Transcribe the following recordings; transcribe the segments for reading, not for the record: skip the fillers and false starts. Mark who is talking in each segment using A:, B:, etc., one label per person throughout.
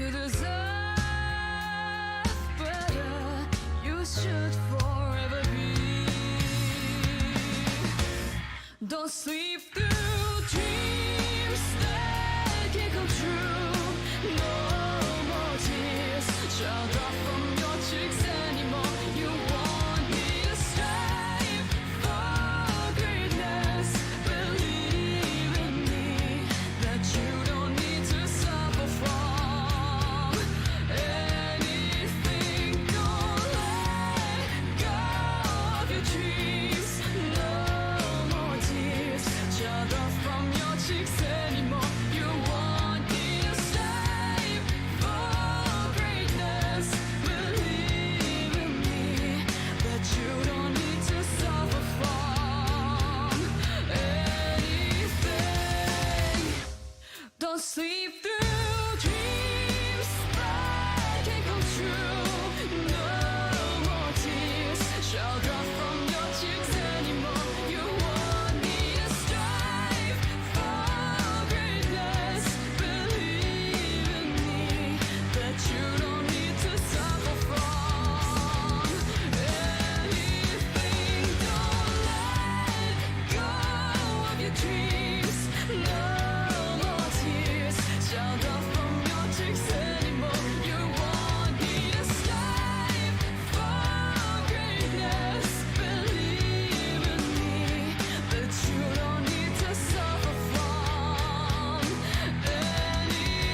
A: You deserve better. You should forever be. Don't sleep through dreams that can't come true. No more tears shall drop from your cheeks anymore. You want me to strive for greatness. Believe in me that you don't need to suffer from anything. Don't let go of your dreams. No more tears shall drop from your cheeks anymore. You want me to strive for greatness. Believe in me that you don't need to suffer from anything. Don't sleep through dreams that can't come true. No more tears shall drop from your cheeks anymore. You want me to strive for greatness. Believe in me that you don't need to suffer from anything. Don't let go of your dreams. No more tears shall drop from your cheeks anymore. You want me to strive for greatness. Believe in me that you don't need to suffer from anything.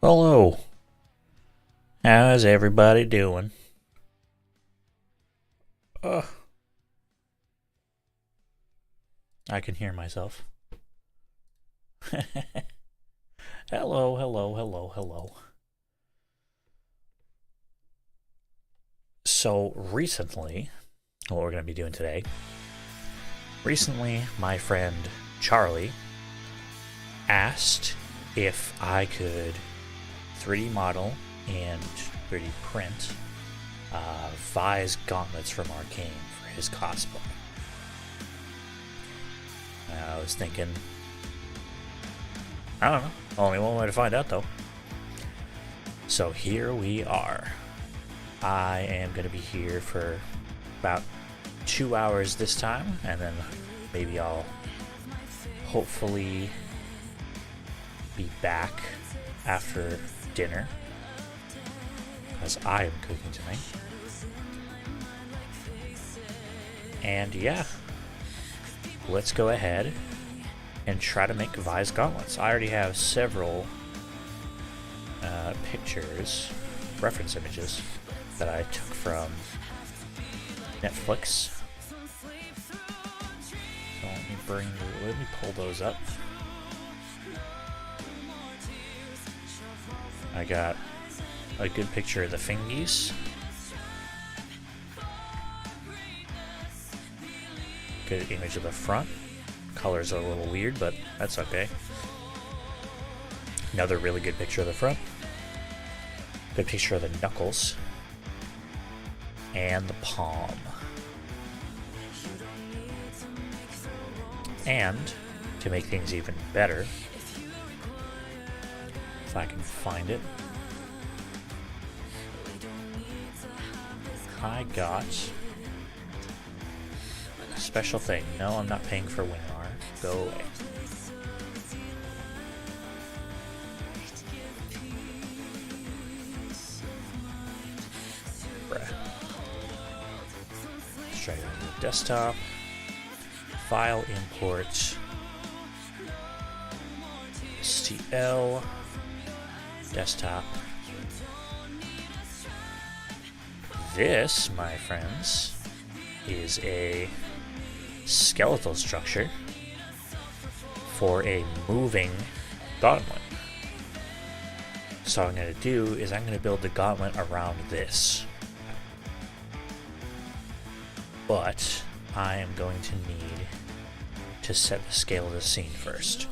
B: Hello. How's everybody doing? I can hear myself. Hello, hello, hello, hello. So recently, what we're going to be doing today, my friend Charlie asked if I could 3D model and 3D print Vi's Gauntlets from Arcane for his cosplay. I was thinking, I don't know, only one way to find out though. So here we are. I am going to be here for about 2 hours this time, and then maybe I'll hopefully be back after dinner, as I am cooking tonight. And yeah, let's go ahead and try to make Vi's Gauntlets. I already have several pictures, reference images, that I took from Netflix. So let me pull those up. I got a good picture of the fingies. Good image of the front. Colors are a little weird, but that's okay. Another really good picture of the front. Good picture of the knuckles. and the palm. And to make things even better, if I can find it, I got a special thing. No, I'm not paying for WinRAR. Go away. Bruh. Let's try it on the desktop. File import. STL. Desktop. This, my friends, is a skeletal structure for a moving gauntlet. So what I'm going to do is I'm going to build the gauntlet around this. But I am going to need to set the scale of the scene first.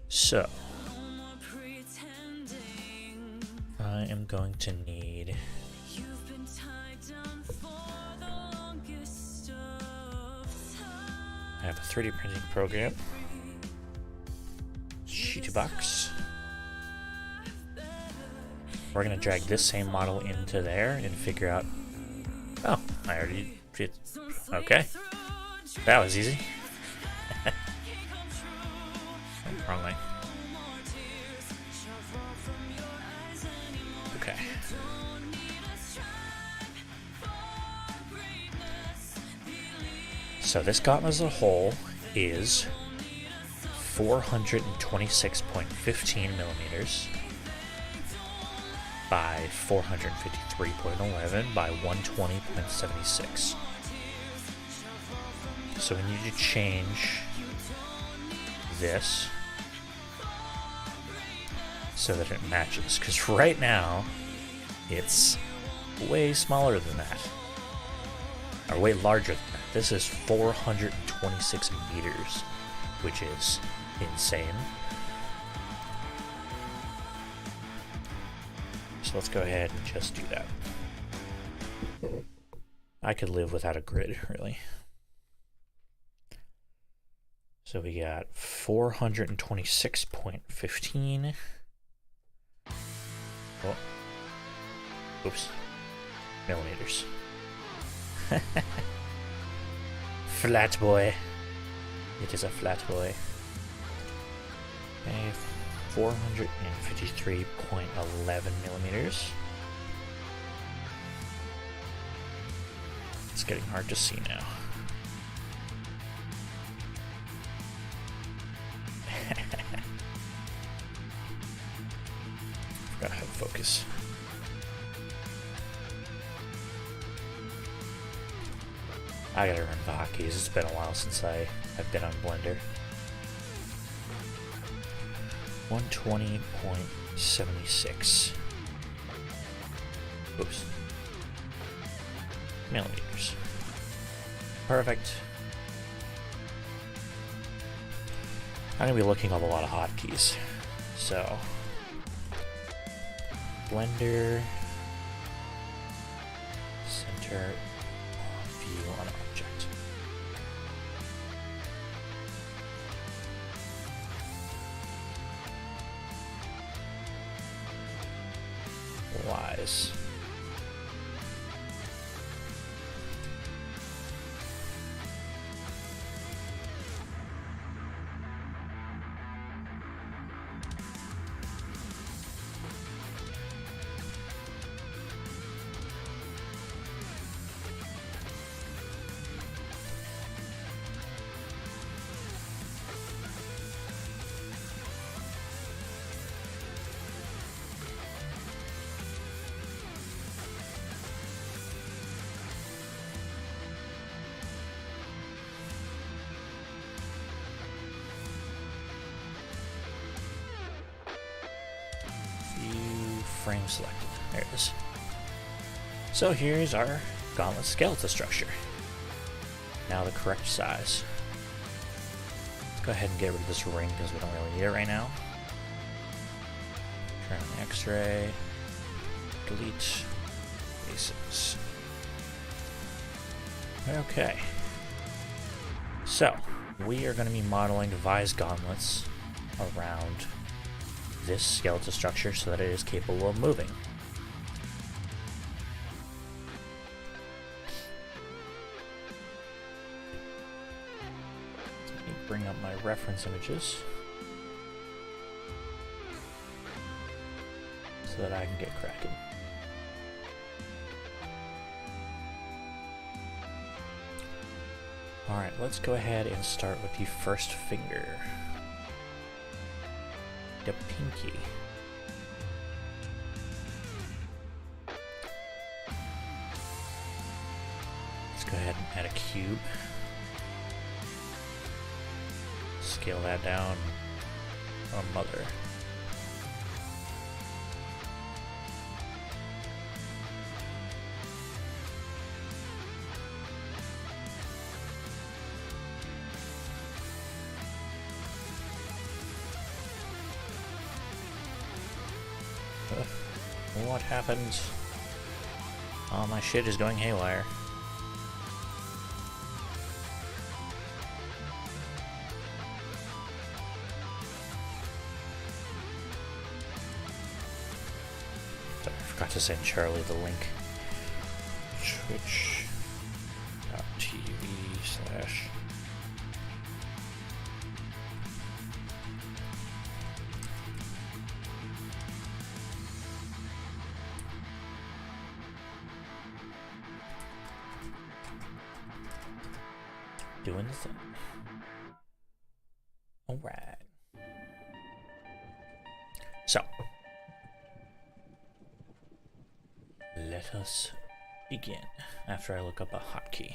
B: So I am going to need I have a 3D printing program, sheet box. We're gonna drag this same model into there and figure out. Oh, I already did. Okay, that was easy. Wrong way. Okay. So this gauntlet as a whole is 426.15 millimeters by 453.11 by 120.76. So we need to change this so that it matches, because right now it's way smaller than that, or way larger than that. This is 426 meters, which is insane. So let's go ahead and just do that. I could live without a grid, really. So we got 426.15. Oh. Oops. Millimeters. Flat boy. It is a flat boy. Okay, 453.11 millimeters. It's getting hard to see now. Forgot how to focus. I gotta run the hotkeys. It's been a while since I've been on Blender. 120.76. Oops. Millimeters. Perfect. I'm gonna be looking up a lot of hotkeys. So, Blender, center, view on object. Wise. Frame selected. There it is. So here's our gauntlet skeletal structure. Now the correct size. Let's go ahead and get rid of this ring because we don't really need it right now. Turn on the X-ray. delete faces. Okay. So, we are going to be modeling device gauntlets around this skeletal structure so that it is capable of moving. Let me bring up my reference images so that I can get cracking. Alright, let's go ahead and start with the first finger. The pinky. Let's go ahead and add a cube. Scale that down. Our mother. What happened? Oh, my shit is going haywire. I forgot to send Charlie the link. Twitch.tv/ doing the thing. Alright. So, let us begin after I look up a hotkey.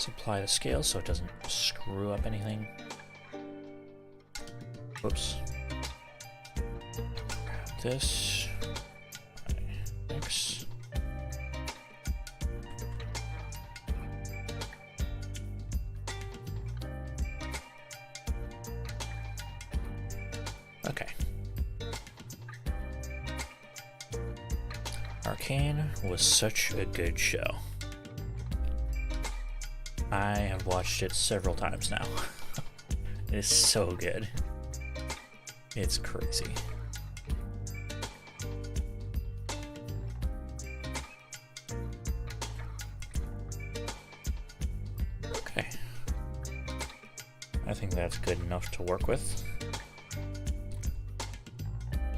B: Apply the scale so it doesn't screw up anything. Whoops. Grab this. X. Okay. Arcane was such a good show. I have watched it several times now. It is so good. It's crazy. Okay. I think that's good enough to work with.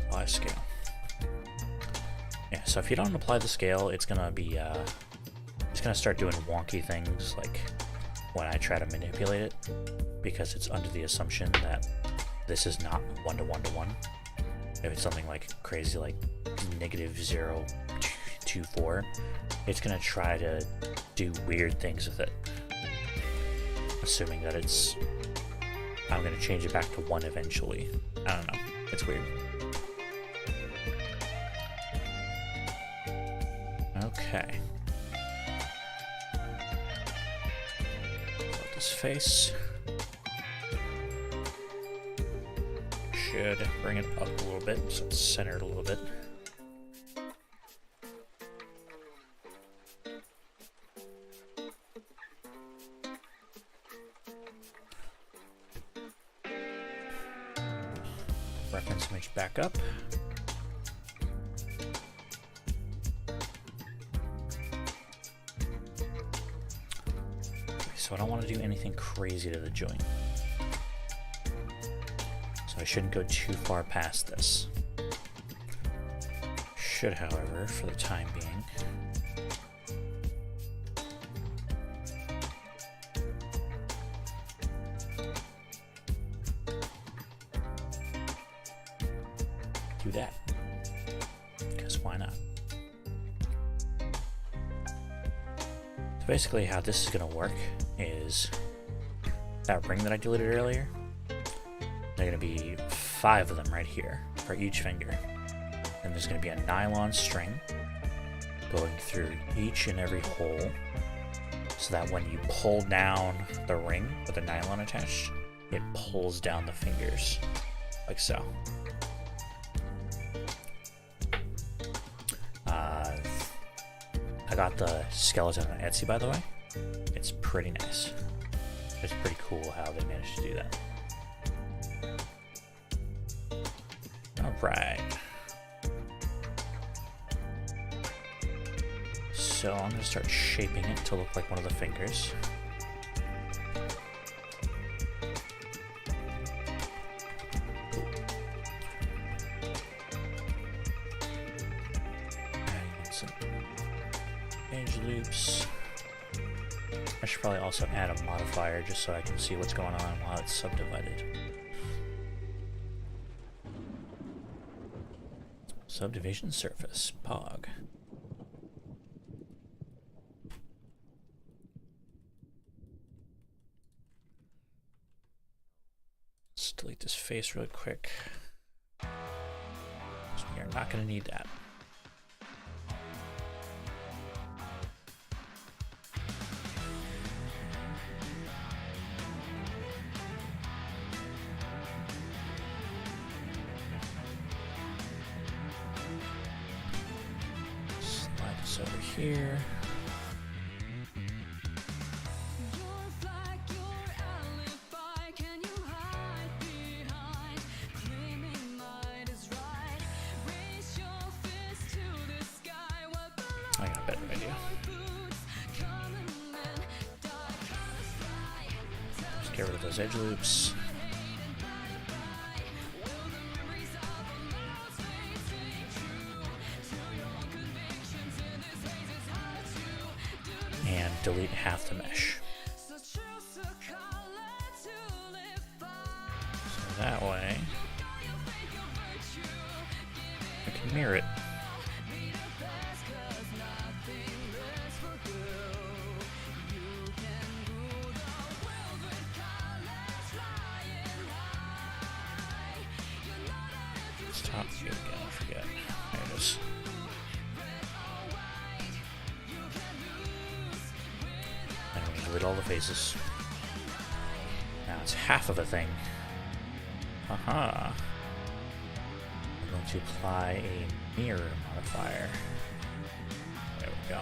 B: Apply scale. Yeah, so if you don't apply the scale, it's gonna be it's gonna start doing wonky things like when I try to manipulate it, because it's under the assumption that this is not 1 to 1 to 1. If it's something like crazy like -0.24, it's gonna try to do weird things with it, assuming that it's I'm gonna change it back to 1 eventually. I don't know, it's weird. Okay. Face should bring it up a little bit so it's centered a little bit. Reference image back up. So I don't want to do anything crazy to the joint. So I shouldn't go too far past this. Should, however, for the time being, do that. Because why not? So basically how this is going to work is that ring that I deleted earlier, they're going to be 5 of them right here for each finger. And there's going to be a nylon string going through each and every hole, so that when you pull down the ring with the nylon attached, it pulls down the fingers, like so. I got the skeleton on Etsy, by the way. It's pretty nice. It's pretty cool how they managed to do that. Alright. So I'm going to start shaping it to look like one of the fingers. Adding some edge loops. I should probably also add a modifier just so I can see what's going on while it's subdivided. Subdivision surface, POG. Let's delete this face really quick. So we are not going to need that. Slide this over here. I got a better idea. Just get rid of those edge loops. And delete half the mesh. So that way, I can mirror it. Top view again, I forget. There it is. And we delete all the faces. Now it's half of a thing. Haha. I'm going to apply a mirror modifier. There we go.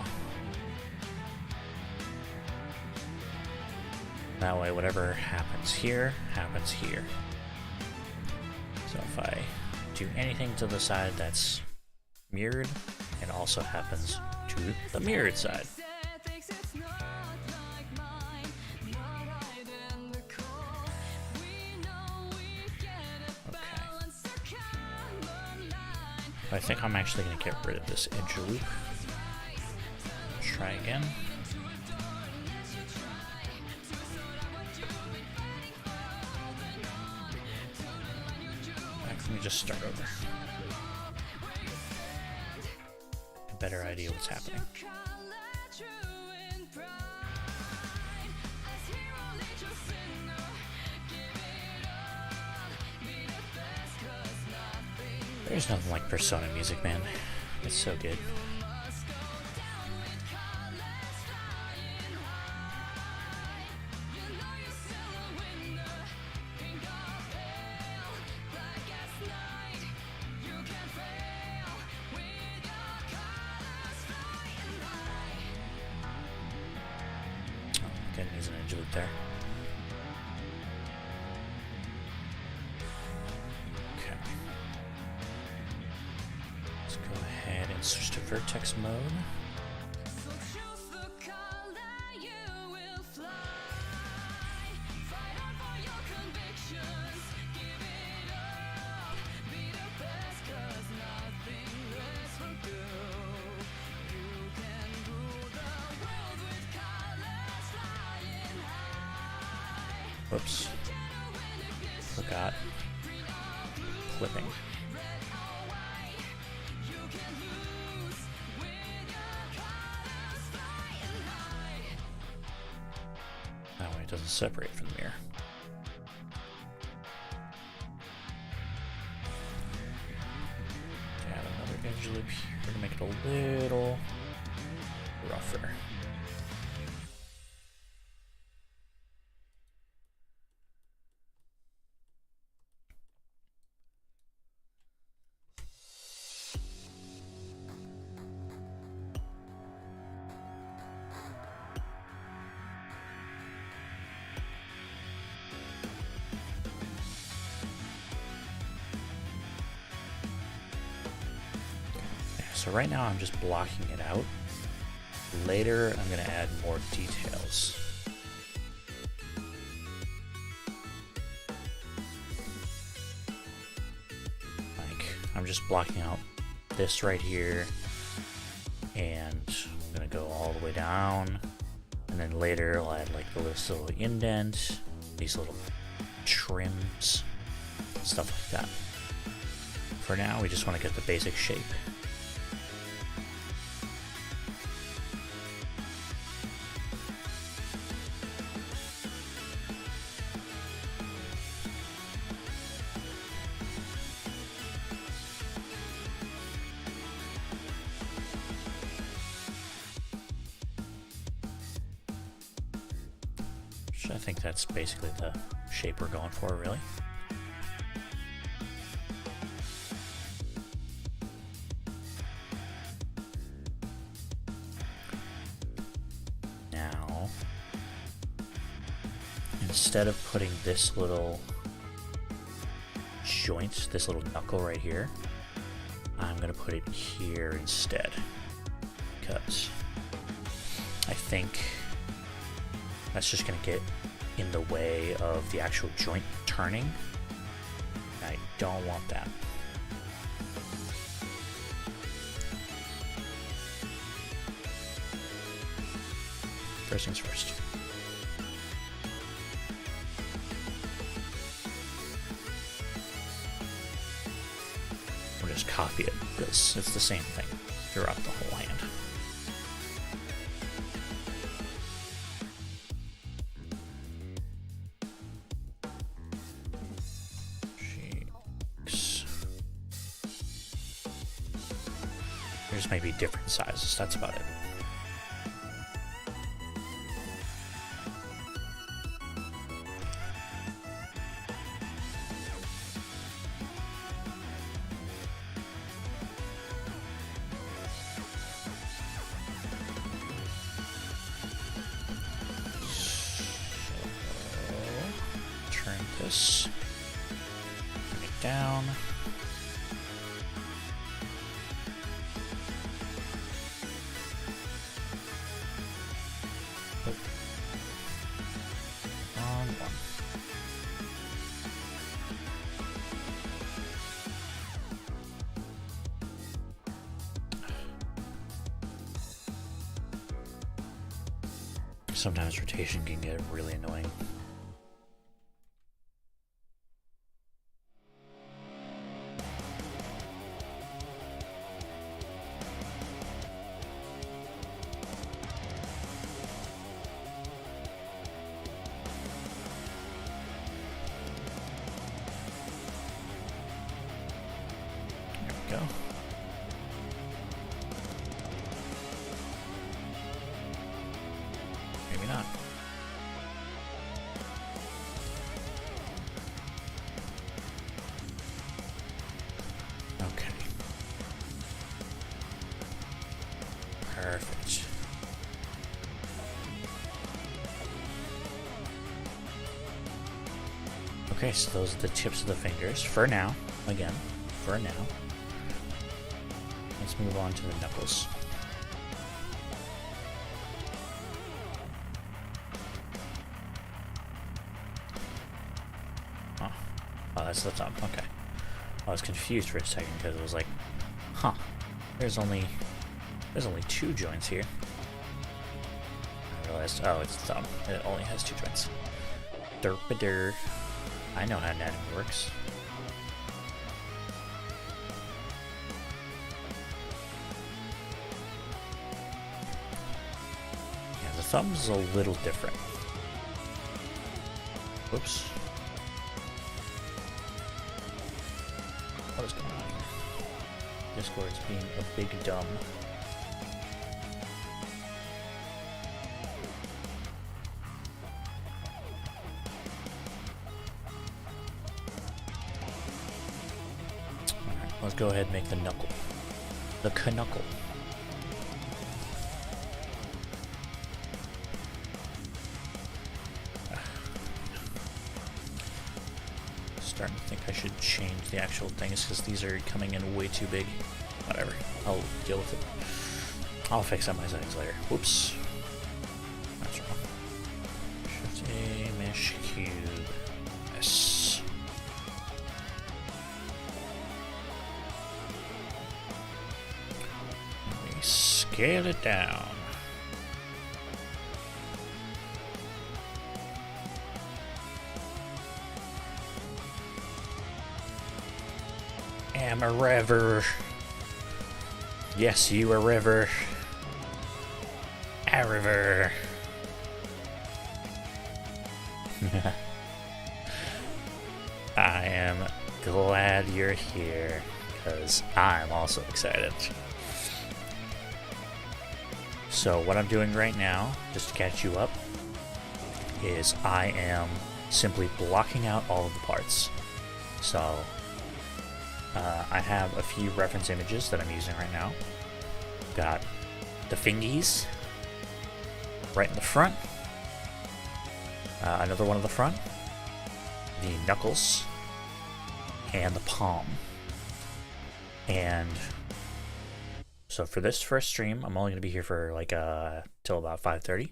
B: That way, whatever happens here, happens here. So if I do anything to the side that's mirrored, it also happens to the mirrored side. Okay. I think I'm actually going to get rid of this edge loop. Try again. Let me just start over. A better idea what's happening. There's nothing like Persona music, man. It's so good. Again, use an edge loop there. Okay. Let's go ahead and switch to vertex mode. Whoops. Forgot. Clipping. That way it doesn't separate from the mirror. loop here to make it a little rougher. So right now I'm just blocking it out. Later I'm going to add more details. Like, I'm just blocking out this right here, and I'm going to go all the way down, and then later I'll add like this little indent, these little trims, stuff like that. For now we just want to get the basic shape. I think that's basically the shape we're going for, really. Now, instead of putting this little joint, this little knuckle right here, I'm going to put it here instead, because I think that's just going to get in the way of the actual joint turning. I don't want that. First things first. We'll just copy it because it's the same thing throughout the whole hand. There's maybe different sizes, that's about it. So, turn this, bring it down. Sometimes rotation can get really annoying. There we go. Maybe not. Okay. Perfect. Okay, so those are the tips of the fingers for now. Again, for now. Let's move on to the knuckles. Oh, that's the thumb. Okay. I was confused for a second because it was like, huh, there's only 2 joints here. I realized, oh, it's the thumb. It only has 2 joints. Derpader. I know how anatomy works. Yeah, the thumb's a little different. Whoops. What is going on here? Discord's being a big dumb. Alright, let's go ahead and make the knuckle. The knuckle. Starting to think I should change the actual things because these are coming in way too big. Whatever, I'll deal with it. I'll fix up my settings later. Whoops. That's wrong. Shift A, mesh cube. Yes. Let me scale it down. Am a river. Yes, you a river. A river. I am glad you're here, because I'm also excited. So what I'm doing right now, just to catch you up, is I am simply blocking out all of the parts. So I have a few reference images that I'm using right now. Got the fingies right in the front, another one in the front, the knuckles, and the palm. And so for this first stream, I'm only going to be here for like till about 5:30,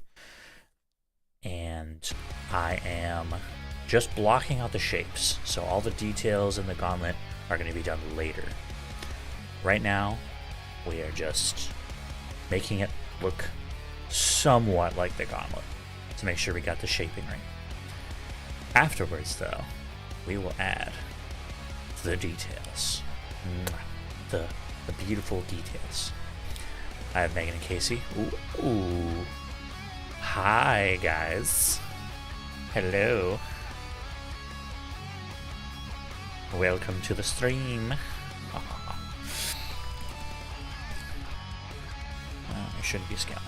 B: and I am just blocking out the shapes. So all the details in the gauntlet are going to be done later. Right now, we are just making it look somewhat like the gauntlet to make sure we got the shaping right. Afterwards, though, we will add the details. The beautiful details. I have Megan and Casey. Ooh. Hi, guys. Hello. Welcome to the stream. I shouldn't be scaling.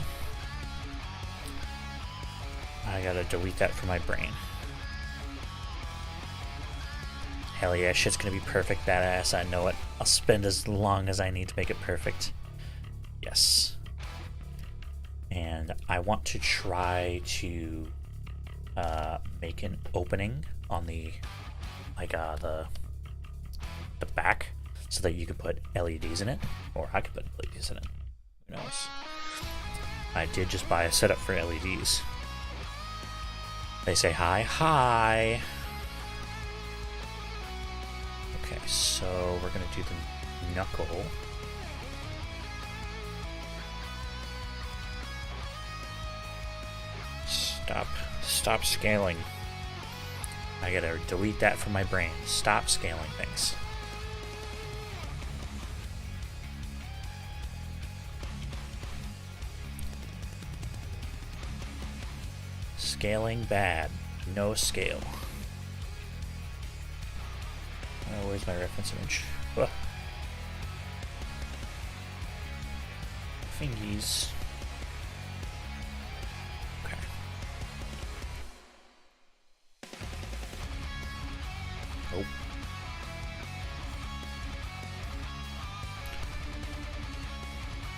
B: I gotta delete that from my brain. Hell yeah, shit's gonna be perfect, badass, I know it. I'll spend as long as I need to make it perfect. Yes. And I want to try to make an opening on the back so that you could put LEDs in it, or I could put LEDs in it. Who knows? I did just buy a setup for LEDs. They say hi. Hi! Okay, so we're gonna do the knuckle. Stop scaling. I gotta delete that from my brain. Stop scaling things. Scaling bad. No scale. Oh, where's my reference image? Ugh. Fingies. Okay. Nope.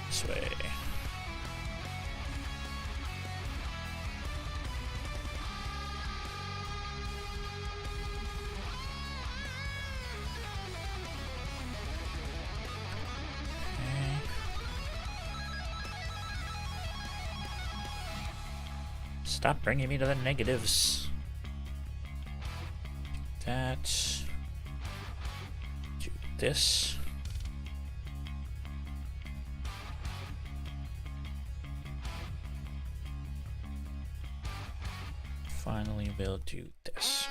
B: This way. Stop bringing me to the negatives. That. Do this. Finally, we'll do this.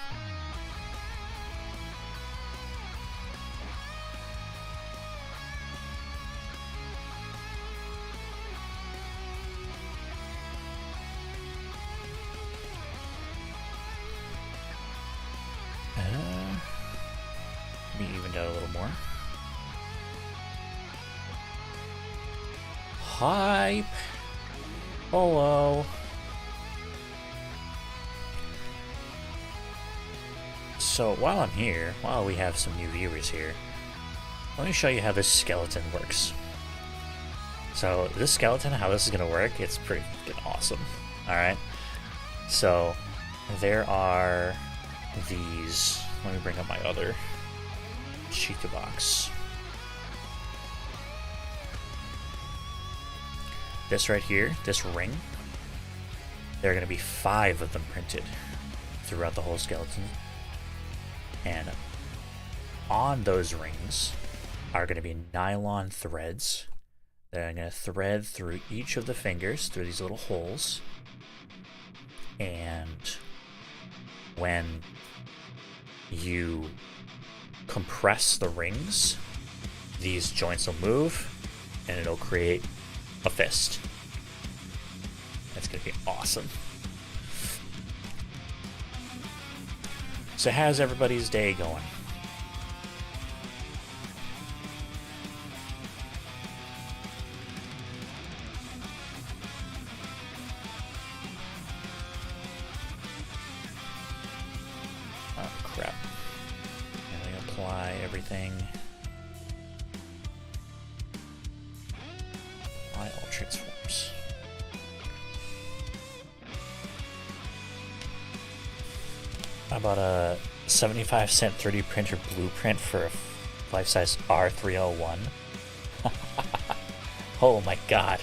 B: Let me even out a little more. hype. Hello. So while I'm here, while we have some new viewers here, let me show you how this skeleton works. So this skeleton, how this is going to work, it's pretty awesome. Alright, so there are these, let me bring up my other sheet to box. This right here, this ring, there are going to be 5 of them printed throughout the whole skeleton. And on those rings are going to be nylon threads that are going to thread through each of the fingers, through these little holes. And when you compress the rings, these joints will move and it'll create a fist. That's going to be awesome. So how's everybody's day going? Oh crap. Let me apply everything. Apply all transforms. I bought a 75-cent 3D printer blueprint for a life-size R301. Oh my god.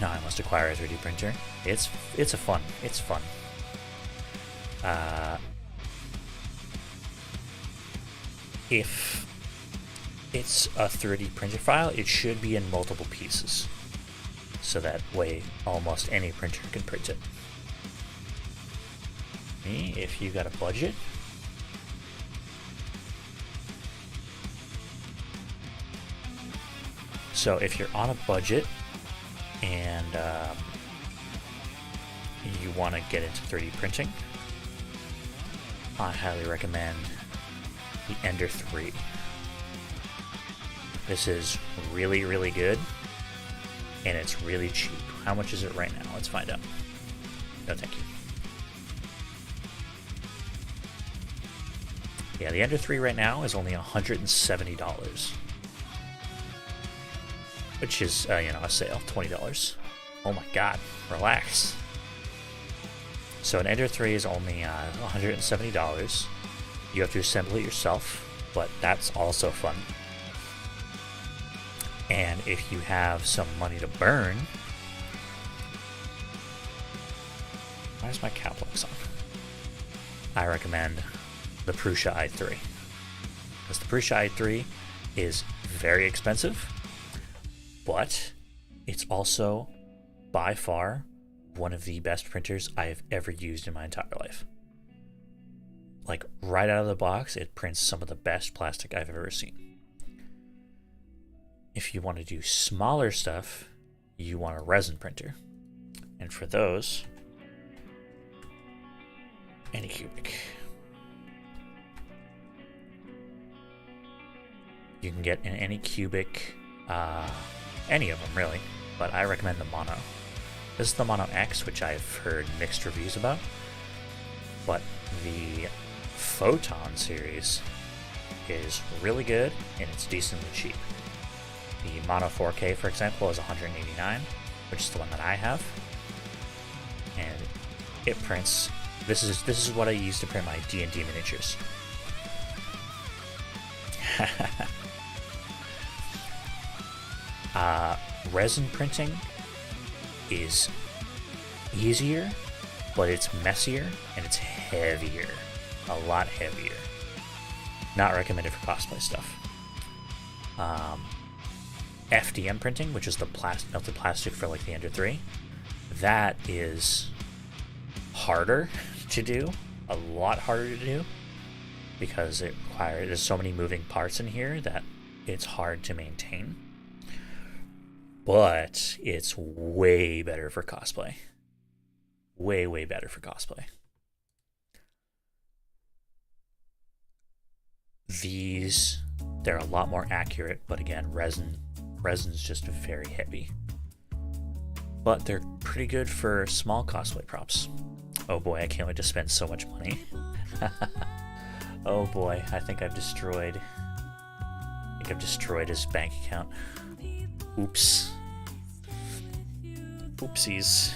B: No, I must acquire a 3D printer. It's fun. If it's a 3D printer file, it should be in multiple pieces. So that way almost any printer can print it. If you got a budget, so if you're on a budget and you want to get into 3D printing, I highly recommend the Ender 3. This is really, really good, and it's really cheap. How much is it right now? Let's find out. No, thank you. Yeah, the Ender 3 right now is only $170, which is, a sale, $20. Oh my god, relax. So an Ender 3 is only $170. You have to assemble it yourself, but that's also fun. And if you have some money to burn... Why is my caplux on? I recommend the Prusa i3. Because the Prusa i3 is very expensive, but it's also by far one of the best printers I have ever used in my entire life. Like, right out of the box, it prints some of the best plastic I've ever seen. If you want to do smaller stuff, you want a resin printer. And for those, Anycubic. You can get an Anycubic, any of them really, but I recommend the Mono. This is the Mono X, which I've heard mixed reviews about, but the Photon series is really good and it's decently cheap. The Mono 4K, for example, is $189, which is the one that I have, and it prints. This is what I use to print my D&D miniatures. Resin printing is easier, but it's messier and it's heavier. A lot heavier. Not recommended for cosplay stuff. FDM printing, which is the melted plastic for like the Ender 3, that is harder to do, a lot harder to do, because there's so many moving parts in here that it's hard to maintain. But it's way better for cosplay. Way, way better for cosplay. These, they're a lot more accurate, but again, resin resin's just very heavy. But they're pretty good for small cosplay props. Oh boy, I can't wait to spend so much money. Oh boy, I think I've destroyed his bank account. Oops. Oopsies.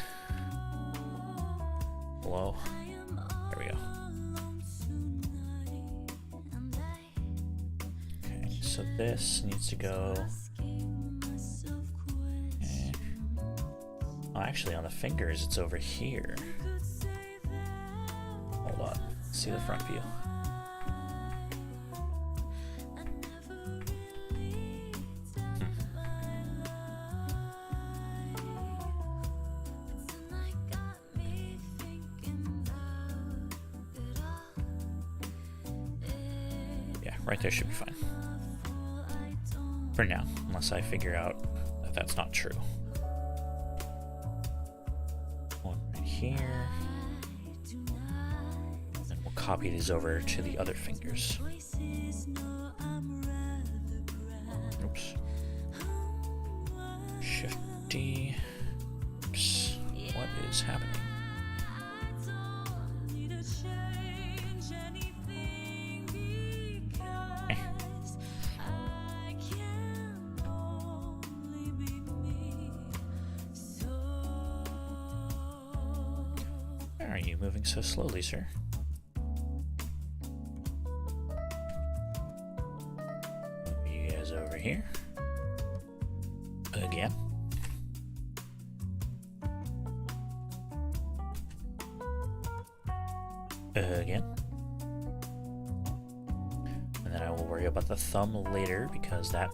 B: Hello. There we go. Okay, so this needs to go. Oh, actually, on the fingers, it's over here. Hold on. Let's see the front view. Yeah, right there should be fine. For now, unless I figure out that that's not true. One right here. Then we'll copy these over to the other fingers. Oops. Shift D. Oops. What is happening? Why are you moving so slowly, sir? Move you guys over here. Again. Again. And then I will worry about the thumb later because that's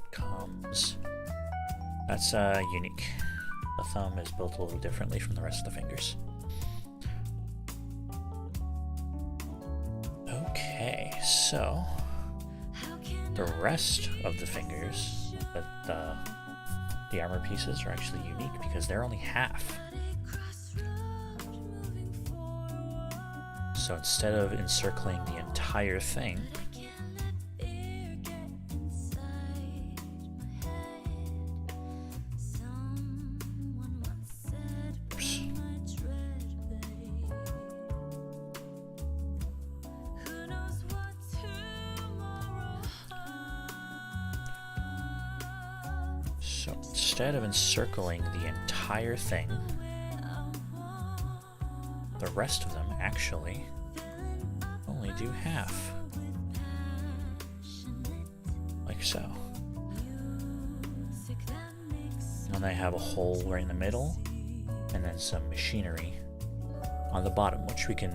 B: unique. The thumb is built a little differently from the rest of the fingers. Okay, so the rest of the fingers, the armor pieces are actually unique because they're only half. So instead of encircling the entire thing, oops. So instead of encircling the entire thing, the rest of them actually only do half. Like so. And they have a hole right in the middle, and then some machinery on the bottom, which we can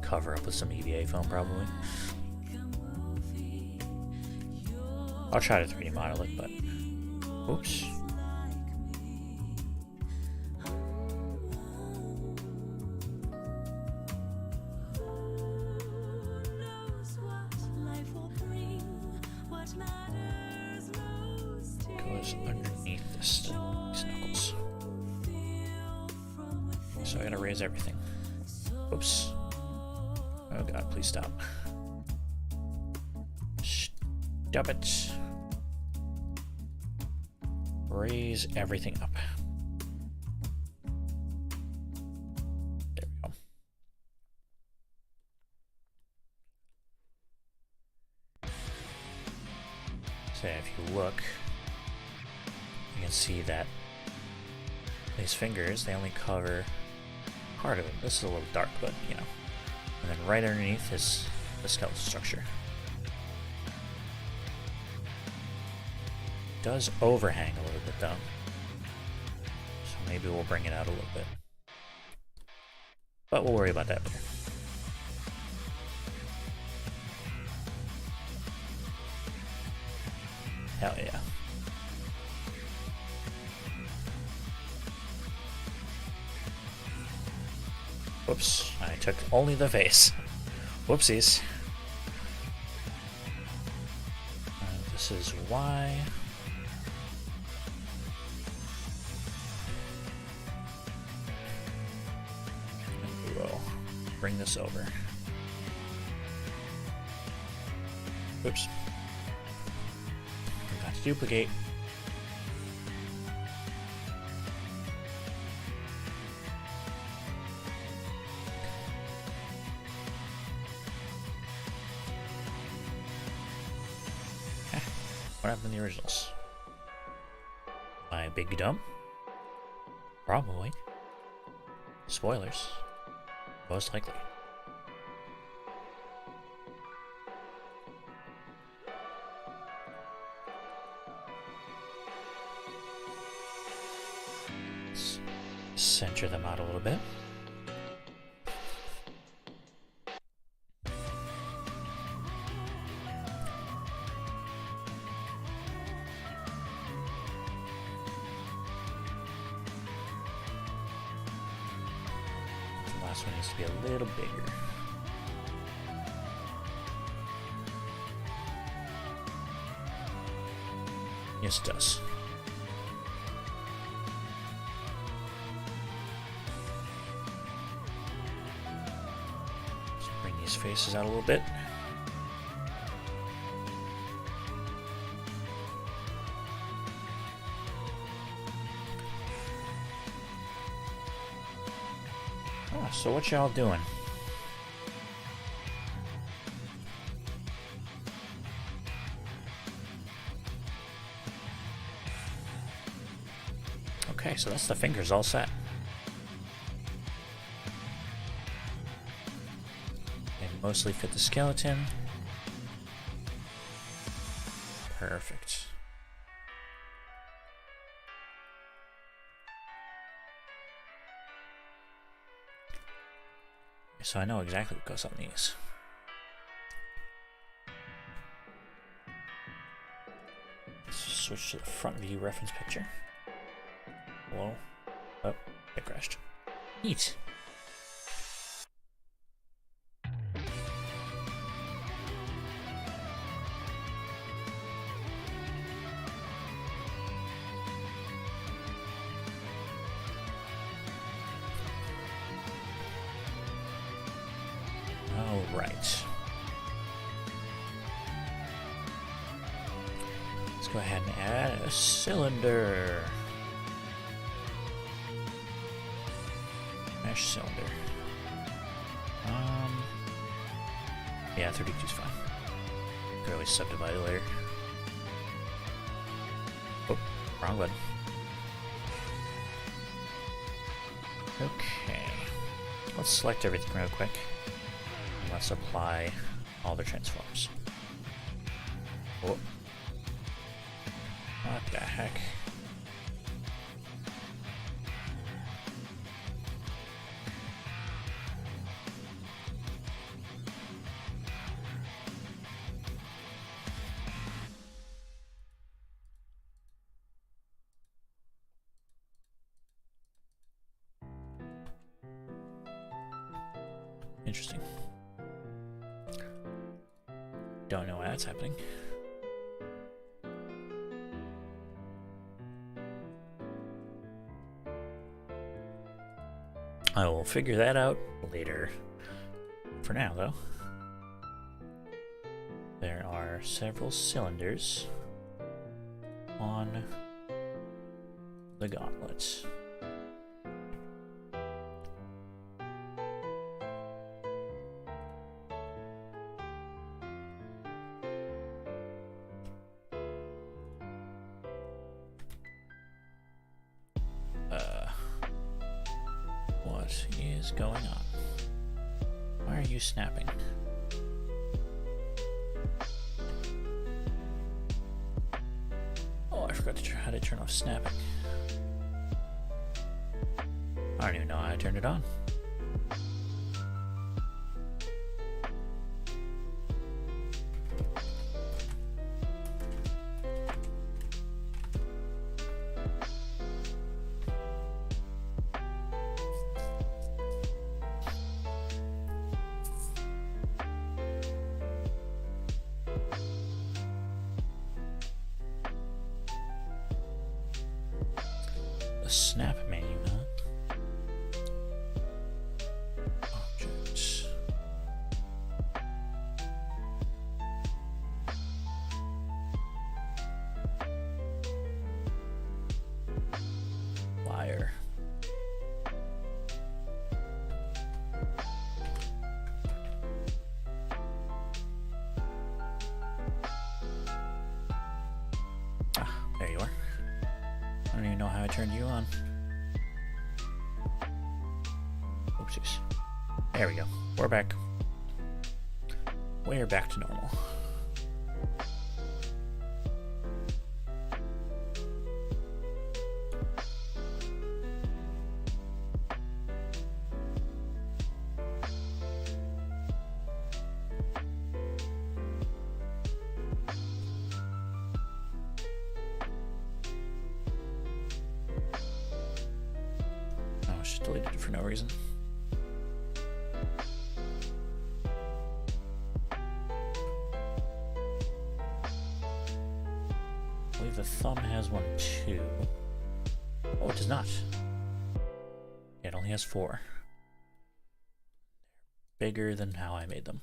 B: cover up with some EVA foam probably. I'll try to 3D model it, but oops. Goes underneath these knuckles. So I gotta raise everything. Oops. Oh god, please stop. Stop it. Raise everything up. There we go. So if you look, you can see that these fingers, they only cover part of it. This is a little dark, but you know. And then right underneath is the skeletal structure. It does overhang a little bit though. So maybe we'll bring it out a little bit. But we'll worry about that later. Hell yeah. Whoops, I took only the face. Whoopsies. This is why. And we'll bring this over. Oops. Forgot to duplicate. What happened in the originals? Am I big dumb? Probably. Spoilers. Most likely. Let's center them out a little bit. This one needs to be a little bigger. Yes, it does. Let's bring these faces out a little bit. So what y'all doing? Okay, so that's the fingers all set. They mostly fit the skeleton. Perfect. So I know exactly what goes on these. Let's switch to the front view reference picture. Whoa. Oh, it crashed. Neat. Alright. Let's go ahead and add a cylinder. Mesh cylinder. Yeah, 32 is fine. Could always subdivide it later. Oh, wrong button. Okay. Let's select everything real quick. Let's apply all the transforms. Oh. What the heck? Interesting. Don't know why that's happening. I will figure that out later. For now, though, there are several cylinders on the gauntlets. What is going on? Why are you snapping? Oh, I forgot how to turn off snapping. I don't even know how I turned it on. The snap menu, huh? Objects. Wire. don't even know how I turned you on. Oopsies. There we go. We're back. We're back to normal. Oh, she deleted it for no reason. I believe the thumb has one too. Oh, it does not. It only has 4. They're bigger than how I made them.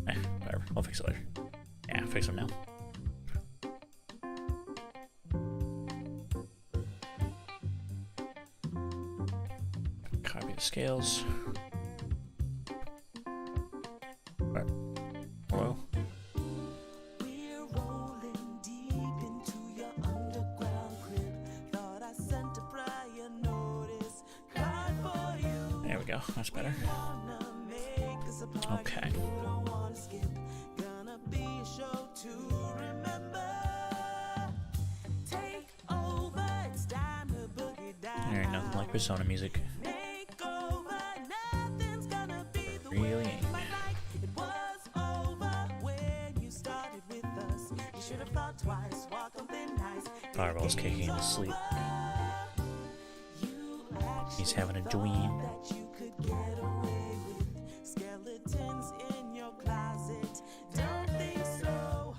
B: Hang on. Whatever. I'll fix it later. Yeah, fix them now. Copy the scales. Hello?
A: We're rolling deep into your underground crib. Thought I sent a prior notice. Cried for you.
B: There we go. That's better.
A: Wanna make us a party
B: Okay.
A: you don't wanna skip. Gonna be a show to remember. Take over, it's time to boogie down.
B: There ain't nothing like Persona music.
A: Make over, nothing's gonna be the
B: Really
A: way
B: ain't.
A: you might like. It was over when you started with us. You should have thought twice, walk on thin ice.
B: Fireball's kicking into sleep. He's having a dream.
A: That you could get away with skeletons in your closet. Don't think so.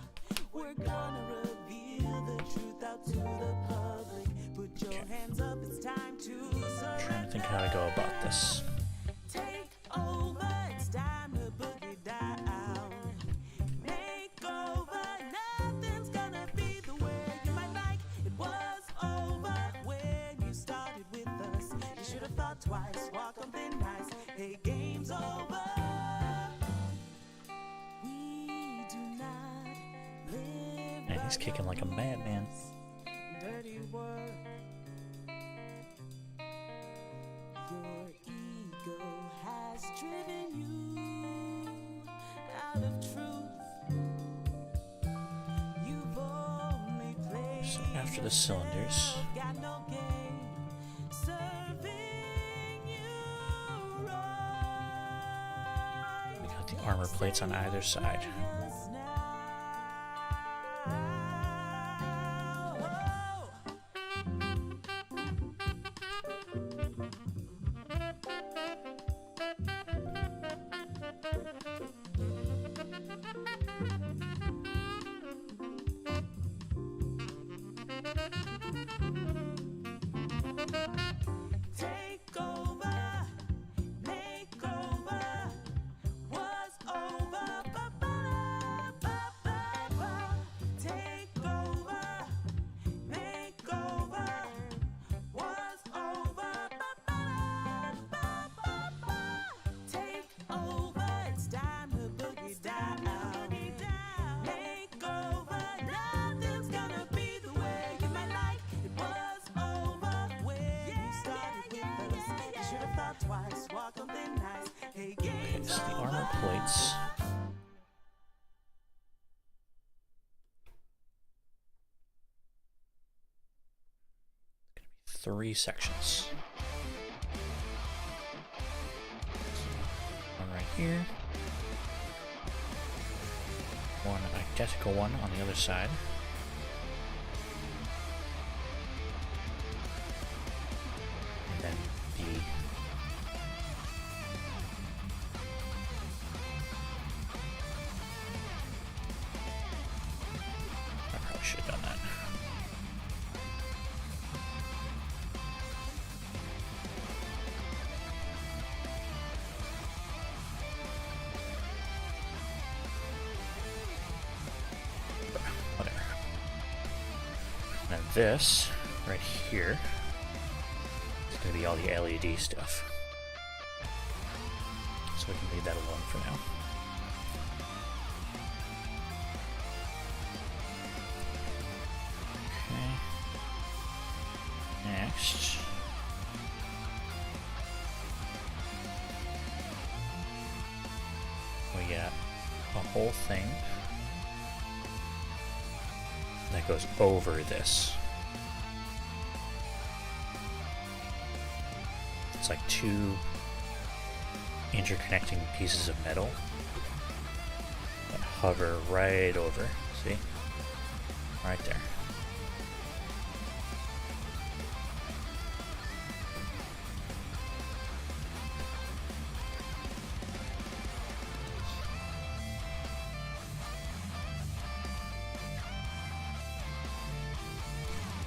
A: We're gonna reveal the truth out to the public. Put your hands up, it's time to
B: Trying to
A: surrender.
B: think how to go about this.
A: Take over, it's time to boogie down. Make over, nothing's gonna be the way you might like. It was over when you started with us. You should have thought twice, walk on thin ice. Hey, game's over. We do not live
B: And he's kicking like a madman.
A: dirty work. Your ego has driven you out of truth. You've only played
B: So after the cylinders,
A: got no game, serving you right.
B: we got the armor plates on either side.
A: Us now. Take over, make over, was over. Ba-ba-da-ba-ba-ba. Take over, make over, was over. Ba-ba-da-ba-ba-ba. Take over, it's time to boogie down. Make over, nothing's gonna be the way you might like. It was over when you started with us. You should have thought twice, walk on thin ice. Hey,
B: Okay,
A: game's
B: so the
A: over.
B: armor plates. 3 sections. One right here. One identical one on the other side. And then the I probably should have done that. Whatever. And then this right here is going to be all the LED stuff. So we can leave that alone for now. next? We got a whole thing that goes over this. It's like two interconnecting pieces of metal that hover right over. See? Right there.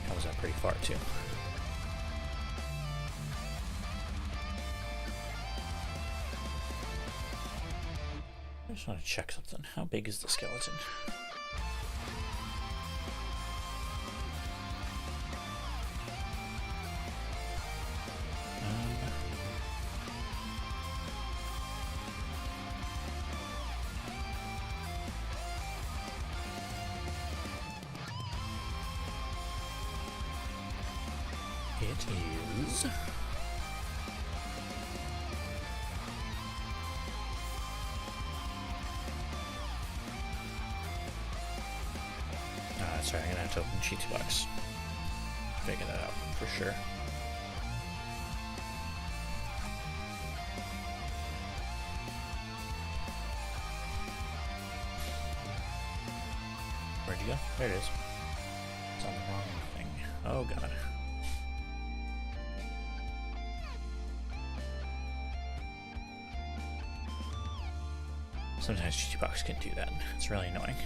B: Comes up pretty far too. I just want to check something. How big is the skeleton? It is sorry, I'm gonna have to open Cheats Box. Figure that out for sure. Where'd you go? There it is. It's on the wrong thing. Oh god. Sometimes Cheats Box can do that. It's really annoying.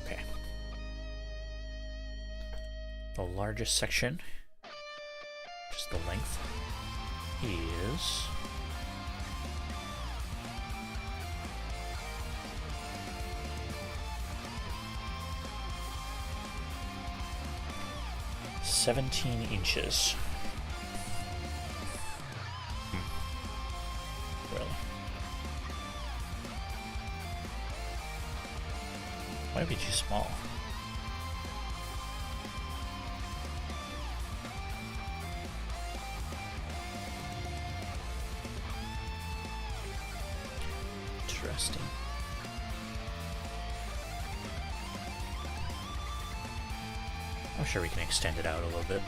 B: Okay. The largest section, just the length, is 17 inches. Really? Might be too small. Interesting. I'm sure we can extend it out a little bit.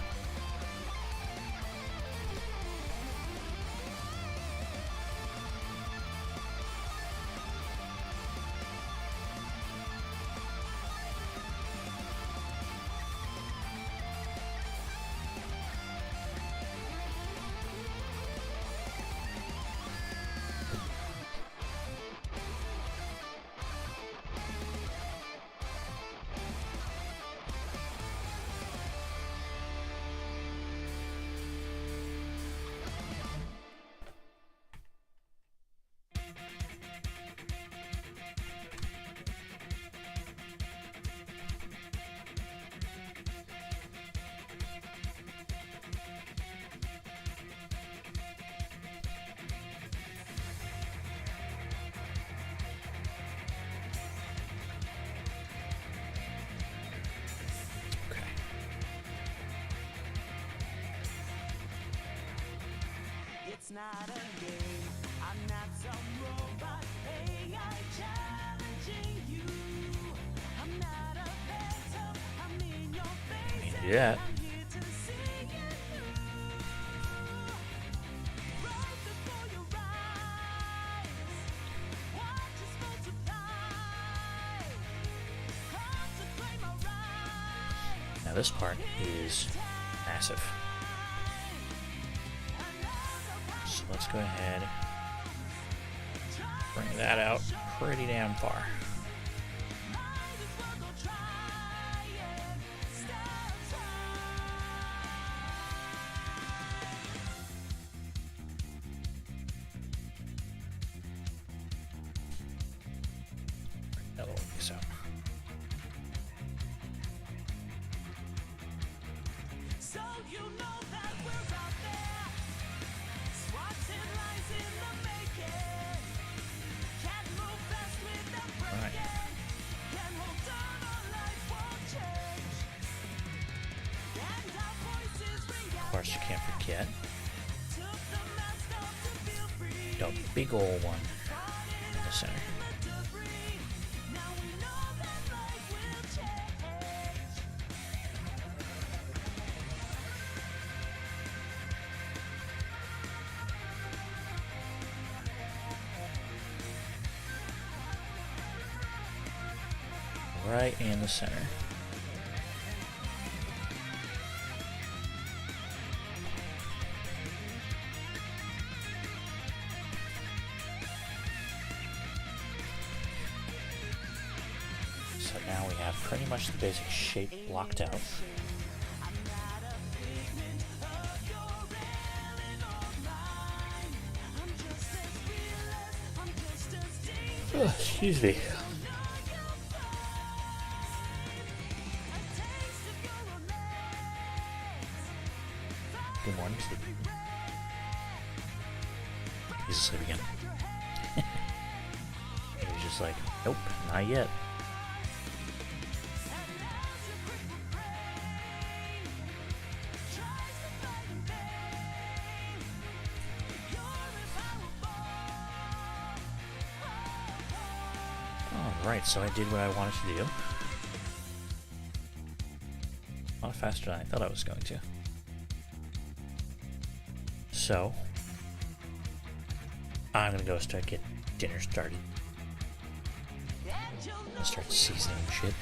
C: It's not a game, I'm not some robot AI challenging you. I'm not a phantom, I'm in your face.
B: Yeah.
C: I'm here to see it through. Right before your eyes, watch us multiply. Come to claim our rights.
B: Now this part is massive. So let's go ahead, bring that out pretty damn far. That little piece out.
C: So you know that we're out there. SWAT and lies in the making. Can't move fast with the brain.
B: course, you can't forget the big old one in the center. Right in the center. So now we have pretty much the basic shape blocked out. Oh, excuse me. Good morning, Sleepy. He's asleep again. He was just like, nope, not yet. Alright, so I did what I wanted to do. A lot faster than I thought I was going to. So, I'm gonna go get dinner started. I'm gonna start seasoning shit.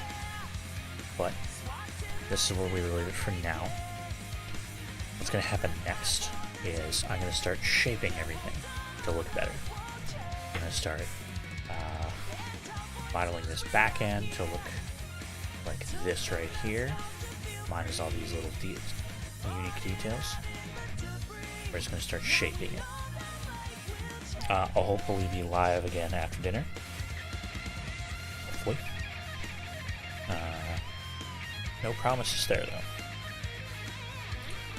B: But, this is where we leave it for now. What's gonna happen next is I'm gonna start shaping everything to look better. I'm gonna start modeling this back end to look like this right here, minus all these little unique details. We're just going to start shaping it. I'll hopefully be live again after dinner. Hopefully. No promises there, though.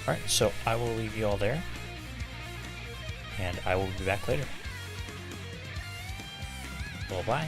B: Alright, so I will leave you all there. And I will be back later. Well, bye.